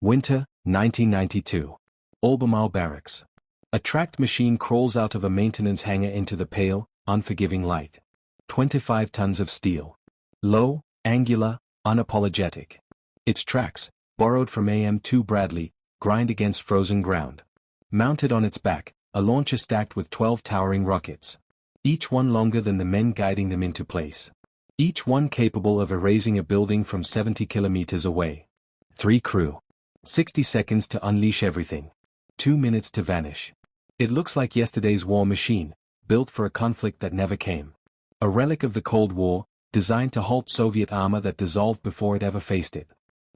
Winter, 1992. Albemarle Barracks. A tracked machine crawls out of a maintenance hangar into the pale, unforgiving light. 25 tons of steel. Low, angular, unapologetic. Its tracks, borrowed from AM2 Bradley, grind against frozen ground. Mounted on its back, a launcher stacked with 12 towering rockets. Each one longer than the men guiding them into place. Each one capable of erasing a building from 70 kilometers away. 3 crew. 60 seconds to unleash everything. 2 minutes to vanish. It looks like yesterday's war machine, built for a conflict that never came. A relic of the Cold War, designed to halt Soviet armor that dissolved before it ever faced it.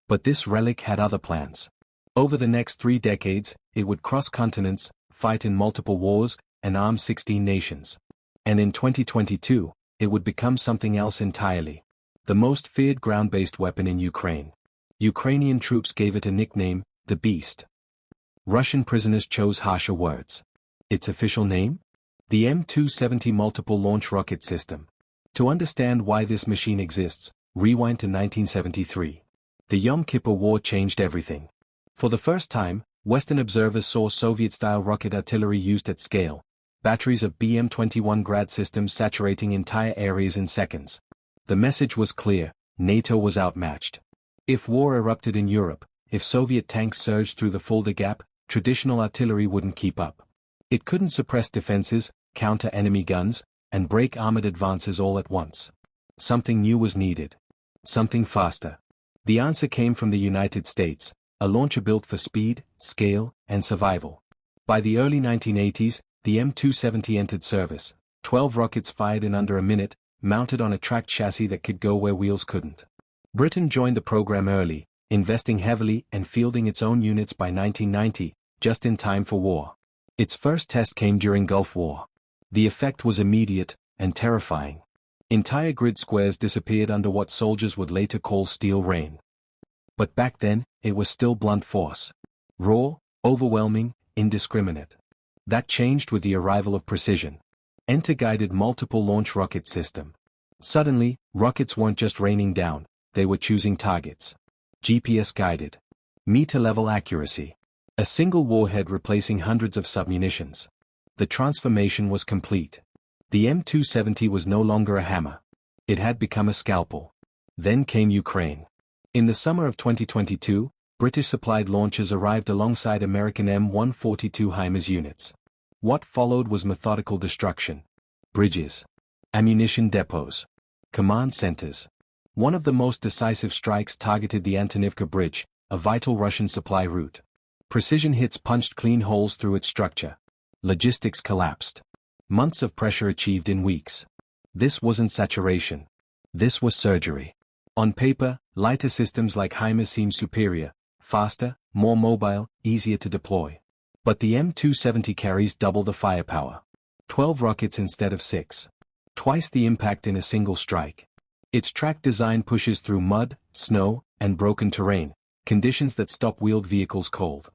But this relic had other plans. Over the next 3 decades, it would cross continents, fight in multiple wars, and arm 16 nations. And in 2022, it would become something else entirely. The most feared ground-based weapon in Ukraine. Ukrainian troops gave it a nickname, the Beast. Russian prisoners chose harsher words. Its official name? The M270 Multiple Launch Rocket System. To understand why this machine exists, rewind to 1973. The Yom Kippur War changed everything. For the first time, Western observers saw Soviet-style rocket artillery used at scale, batteries of BM-21 Grad systems saturating entire areas in seconds. The message was clear: NATO was outmatched. If war erupted in Europe, if Soviet tanks surged through the Fulda Gap, traditional artillery wouldn't keep up. It couldn't suppress defenses, counter enemy guns, and break armored advances all at once. Something new was needed. Something faster. The answer came from the United States, a launcher built for speed, scale, and survival. By the early 1980s, the M270 entered service. 12 rockets fired in under a minute, mounted on a tracked chassis that could go where wheels couldn't. Britain joined the program early, investing heavily and fielding its own units by 1990, just in time for war. Its first test came during Gulf War. The effect was immediate and terrifying. Entire grid squares disappeared under what soldiers would later call steel rain. But back then, it was still blunt force. Raw, overwhelming, indiscriminate. That changed with the arrival of precision. Enter guided multiple launch rocket system. Suddenly, rockets weren't just raining down, they were choosing targets. GPS guided. Meter level accuracy. A single warhead replacing hundreds of submunitions. The transformation was complete. The M270 was no longer a hammer. It had become a scalpel. Then came Ukraine. In the summer of 2022, British-supplied launchers arrived alongside American M142 HIMARS units. What followed was methodical destruction. Bridges. Ammunition depots. Command centers. One of the most decisive strikes targeted the Antonivka Bridge, a vital Russian supply route. Precision hits punched clean holes through its structure. Logistics collapsed. Months of pressure achieved in weeks. This wasn't saturation. This was surgery. On paper, lighter systems like HIMARS seemed superior, faster, more mobile, easier to deploy. But the M270 carries double the firepower. 12 rockets instead of 6. Twice the impact in a single strike. Its track design pushes through mud, snow, and broken terrain, conditions that stop wheeled vehicles cold.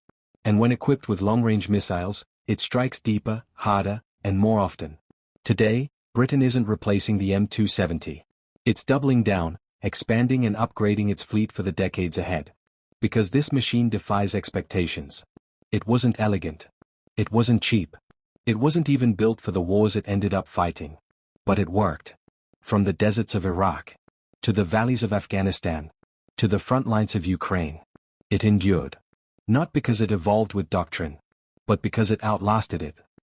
And when equipped with long-range missiles, it strikes deeper, harder, and more often. Today, Britain isn't replacing the M270. It's doubling down, expanding and upgrading its fleet for the decades ahead. Because this machine defies expectations. It wasn't elegant. It wasn't cheap. It wasn't even built for the wars it ended up fighting. But it worked. From the deserts of Iraq, to the valleys of Afghanistan, to the front lines of Ukraine. It endured. Not because it evolved with doctrine, but because it outlasted it.